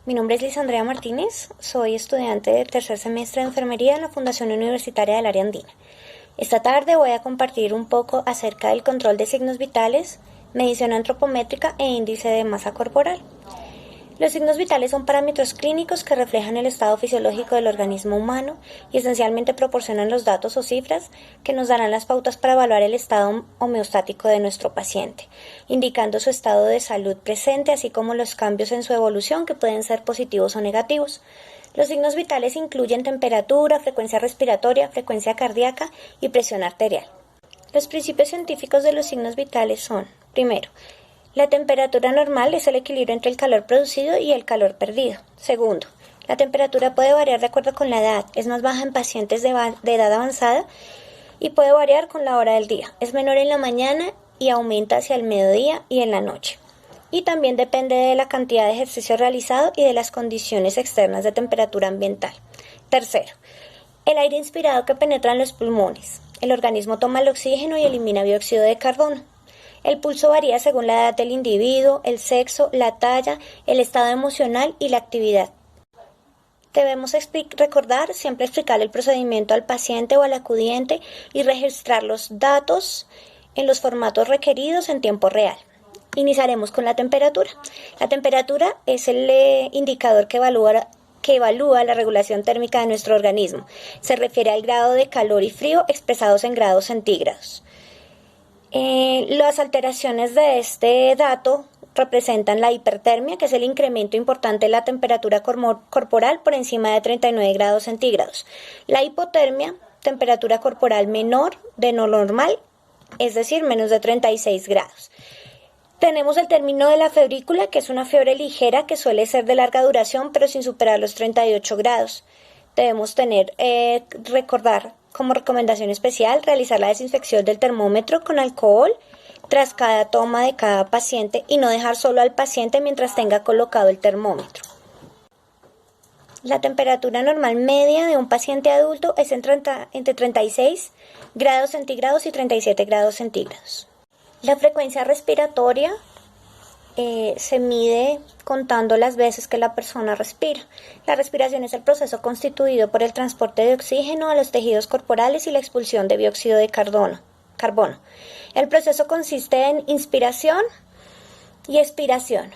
Mi nombre es Lisandrea Martínez, soy estudiante del tercer semestre de enfermería en la Fundación Universitaria del Área Andina. Esta tarde voy a compartir un poco acerca del control de signos vitales, medición antropométrica e índice de masa corporal. Los signos vitales son parámetros clínicos que reflejan el estado fisiológico del organismo humano y esencialmente proporcionan los datos o cifras que nos darán las pautas para evaluar el estado homeostático de nuestro paciente, indicando su estado de salud presente, así como los cambios en su evolución que pueden ser positivos o negativos. Los signos vitales incluyen temperatura, frecuencia respiratoria, frecuencia cardíaca y presión arterial. Los principios científicos de los signos vitales son, primero, la temperatura normal es el equilibrio entre el calor producido y el calor perdido. Segundo, la temperatura puede variar de acuerdo con la edad. Es más baja en pacientes de edad avanzada y puede variar con la hora del día. Es menor en la mañana y aumenta hacia el mediodía y en la noche. Y también depende de la cantidad de ejercicio realizado y de las condiciones externas de temperatura ambiental. Tercero, el aire inspirado que penetra en los pulmones. El organismo toma el oxígeno y elimina dióxido de carbono. El pulso varía según la edad del individuo, el sexo, la talla, el estado emocional y la actividad. Debemos recordar siempre explicar el procedimiento al paciente o al acudiente y registrar los datos en los formatos requeridos en tiempo real. Iniciaremos con la temperatura. La temperatura es el indicador que evalúa la regulación térmica de nuestro organismo. Se refiere al grado de calor y frío expresados en grados centígrados. Las alteraciones de este dato representan la hipertermia, que es el incremento importante de la temperatura corporal por encima de 39 grados centígrados. La hipotermia, temperatura corporal menor de lo normal, es decir, menos de 36 grados. Tenemos el término de la febrícula, que es una fiebre ligera que suele ser de larga duración, pero sin superar los 38 grados. Debemos recordar como recomendación especial realizar la desinfección del termómetro con alcohol tras cada toma de cada paciente y no dejar solo al paciente mientras tenga colocado el termómetro. La temperatura normal media de un paciente adulto es entre 36 grados centígrados y 37 grados centígrados. La frecuencia respiratoria se mide contando las veces que la persona respira. La respiración es el proceso constituido por el transporte de oxígeno a los tejidos corporales y la expulsión de dióxido de carbono. El proceso consiste en inspiración y expiración.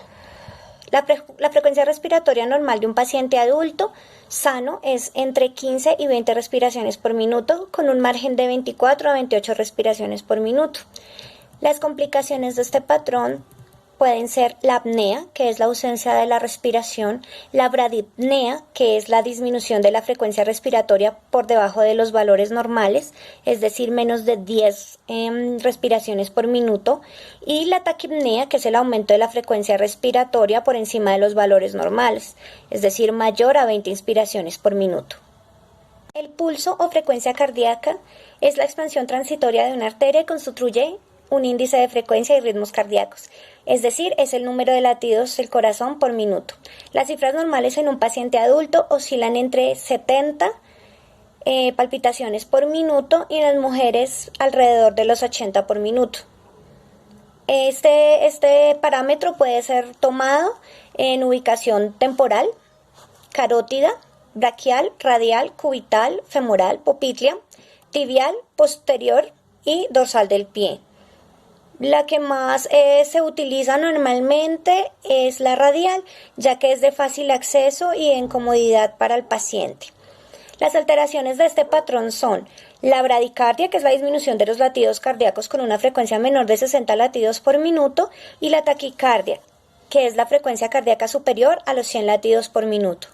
La frecuencia respiratoria normal de un paciente adulto sano es entre 15 y 20 respiraciones por minuto, con un margen de 24 a 28 respiraciones por minuto. Las complicaciones de este patrón pueden ser la apnea, que es la ausencia de la respiración, la bradipnea, que es la disminución de la frecuencia respiratoria por debajo de los valores normales, es decir, menos de 10 respiraciones por minuto, y la taquipnea, que es el aumento de la frecuencia respiratoria por encima de los valores normales, es decir, mayor a 20 inspiraciones por minuto. El pulso o frecuencia cardíaca es la expansión transitoria de una arteria y constituye un índice de frecuencia y ritmos cardíacos, es decir, es el número de latidos del corazón por minuto. Las cifras normales en un paciente adulto oscilan entre 70 palpitaciones por minuto y en las mujeres alrededor de los 80 por minuto. Este parámetro puede ser tomado en ubicación temporal, carótida, braquial, radial, cubital, femoral, poplitea, tibial, posterior y dorsal del pie. La que más se utiliza normalmente es la radial, ya que es de fácil acceso y en comodidad para el paciente. Las alteraciones de este patrón son la bradicardia, que es la disminución de los latidos cardíacos con una frecuencia menor de 60 latidos por minuto, y la taquicardia, que es la frecuencia cardíaca superior a los 100 latidos por minuto.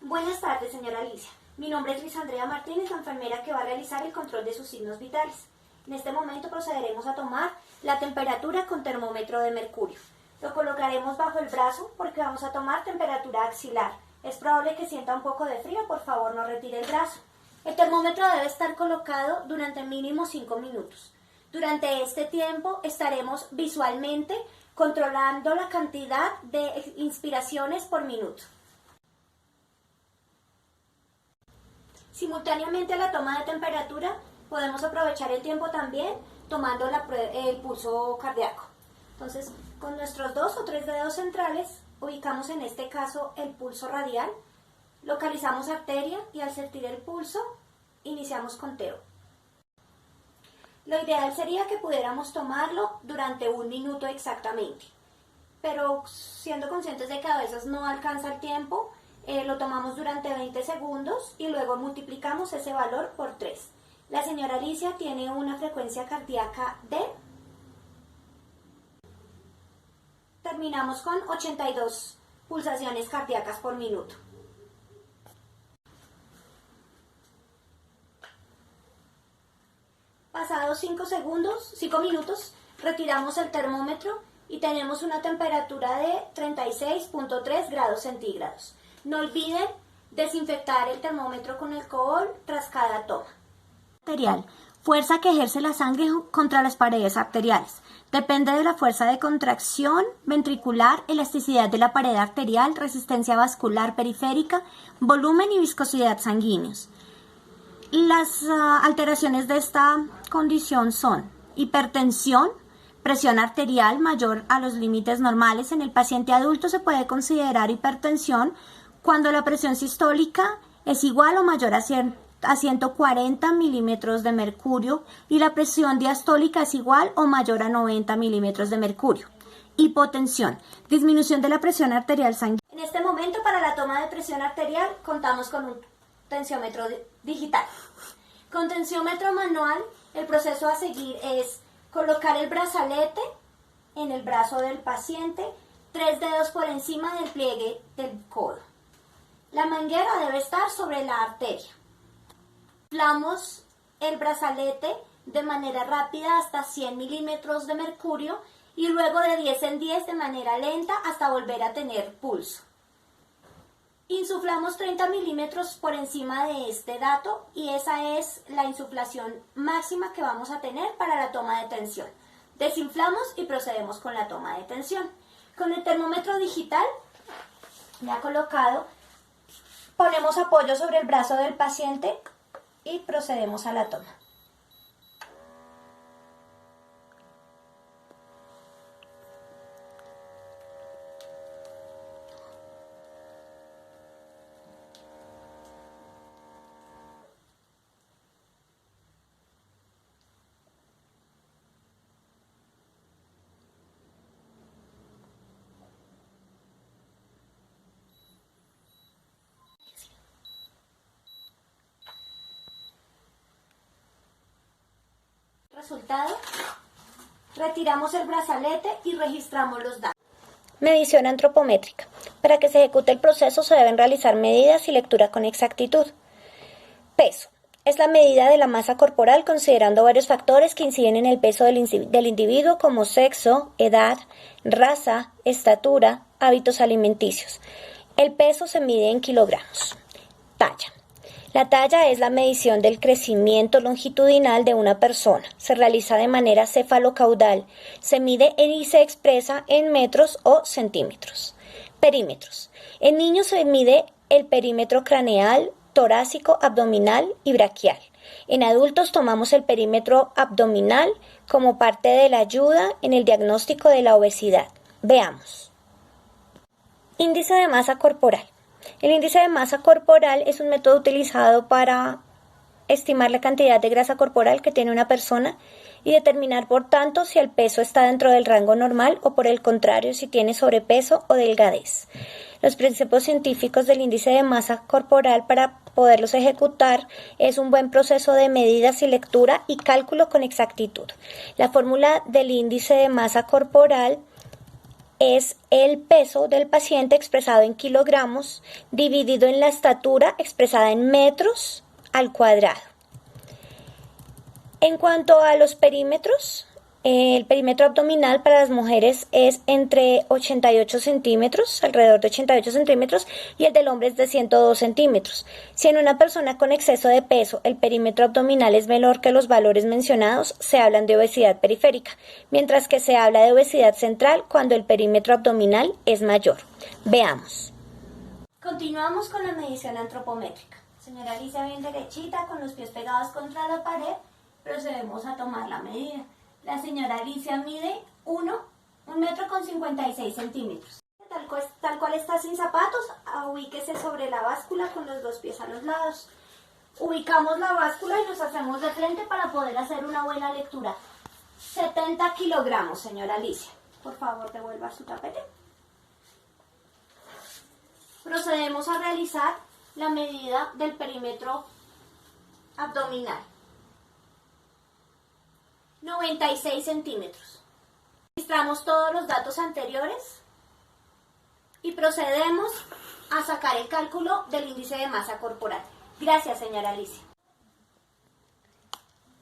Buenas tardes, señora Alicia. Mi nombre es Lisandrea Martínez, la enfermera que va a realizar el control de sus signos vitales. En este momento procederemos a tomar la temperatura con termómetro de mercurio. Lo colocaremos bajo el brazo porque vamos a tomar temperatura axilar. Es probable que sienta un poco de frío, por favor no retire el brazo. El termómetro debe estar colocado durante mínimo 5 minutos. Durante este tiempo estaremos visualmente controlando la cantidad de inspiraciones por minuto. Simultáneamente a la toma de temperatura, podemos aprovechar el tiempo también tomando el pulso cardíaco. Entonces, con nuestros 2 o 3 dedos centrales, ubicamos en este caso el pulso radial, localizamos arteria y al sentir el pulso iniciamos conteo. Lo ideal sería que pudiéramos tomarlo durante 1 minuto exactamente, pero siendo conscientes de que a veces no alcanza el tiempo, lo tomamos durante 20 segundos y luego multiplicamos ese valor por 3. La señora Alicia tiene una frecuencia cardíaca de... Terminamos con 82 pulsaciones cardíacas por minuto. Pasados 5 minutos, retiramos el termómetro y tenemos una temperatura de 36.3 grados centígrados. No olviden desinfectar el termómetro con alcohol tras cada toma. Arterial. Fuerza que ejerce la sangre contra las paredes arteriales. Depende de la fuerza de contracción ventricular, elasticidad de la pared arterial, resistencia vascular periférica, volumen y viscosidad sanguíneos. Las alteraciones de esta condición son hipertensión, presión arterial mayor a los límites normales. En el paciente adulto se puede considerar hipertensión cuando la presión sistólica es igual o mayor a 140 milímetros de mercurio y la presión diastólica es igual o mayor a 90 milímetros de mercurio. Hipotensión, disminución de la presión arterial sanguínea. En este momento, para la toma de presión arterial, contamos con un tensiómetro digital. Con tensiómetro manual, el proceso a seguir es colocar el brazalete en el brazo del paciente, 3 dedos por encima del pliegue del codo. La manguera debe estar sobre la arteria. Inflamos el brazalete de manera rápida hasta 100 milímetros de mercurio y luego de 10 en 10 de manera lenta hasta volver a tener pulso. Insuflamos 30 milímetros por encima de este dato y esa es la insuflación máxima que vamos a tener para la toma de tensión. Desinflamos y procedemos con la toma de tensión. Con el termómetro digital ya colocado, ponemos apoyo sobre el brazo del paciente y procedemos a la toma. Resultado, retiramos el brazalete y registramos los datos. Medición antropométrica. Para que se ejecute el proceso se deben realizar medidas y lectura con exactitud. Peso. Es la medida de la masa corporal considerando varios factores que inciden en el peso del individuo como sexo, edad, raza, estatura, hábitos alimenticios. El peso se mide en kilogramos. Talla. La talla es la medición del crecimiento longitudinal de una persona. Se realiza de manera cefalocaudal. Se mide y se expresa en metros o centímetros. Perímetros. En niños se mide el perímetro craneal, torácico, abdominal y braquial. En adultos tomamos el perímetro abdominal como parte de la ayuda en el diagnóstico de la obesidad. Veamos. Índice de masa corporal. El índice de masa corporal es un método utilizado para estimar la cantidad de grasa corporal que tiene una persona y determinar, por tanto, si el peso está dentro del rango normal o, por el contrario, si tiene sobrepeso o delgadez. Los principios científicos del índice de masa corporal para poderlos ejecutar es un buen proceso de medidas y lectura y cálculo con exactitud. La fórmula del índice de masa corporal es el peso del paciente expresado en kilogramos dividido en la estatura expresada en metros al cuadrado. En cuanto a los perímetros, el perímetro abdominal para las mujeres es entre 88 centímetros, alrededor de 88 centímetros, y el del hombre es de 102 centímetros. Si en una persona con exceso de peso el perímetro abdominal es menor que los valores mencionados, se hablan de obesidad periférica, mientras que se habla de obesidad central cuando el perímetro abdominal es mayor. Veamos. Continuamos con la medición antropométrica. Señora Alicia, bien derechita, con los pies pegados contra la pared, procedemos a tomar la medida. La señora Alicia mide 1 metro con 56 centímetros. Tal cual está sin zapatos, ubíquese sobre la báscula con los 2 pies a los lados. Ubicamos la báscula y nos hacemos de frente para poder hacer una buena lectura. 70 kilogramos, señora Alicia. Por favor, devuelva su tapete. Procedemos a realizar la medida del perímetro abdominal. 96 centímetros. Registramos todos los datos anteriores y procedemos a sacar el cálculo del índice de masa corporal. Gracias, señora Alicia.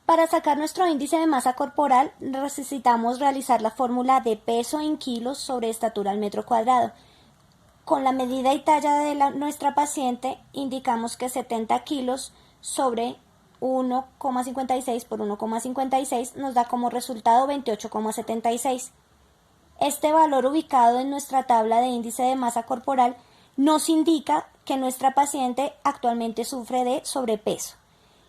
Para sacar nuestro índice de masa corporal necesitamos realizar la fórmula de peso en kilos sobre estatura al metro cuadrado. Con la medida y talla de nuestra paciente indicamos que 70 kilos sobre 1,56 por 1,56 nos da como resultado 28,76. Este valor ubicado en nuestra tabla de índice de masa corporal nos indica que nuestra paciente actualmente sufre de sobrepeso.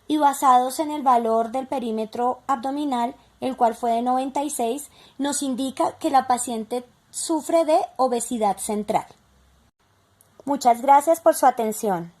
Y basados en el valor del perímetro abdominal, el cual fue de 96, nos indica que la paciente sufre de obesidad central. Muchas gracias por su atención.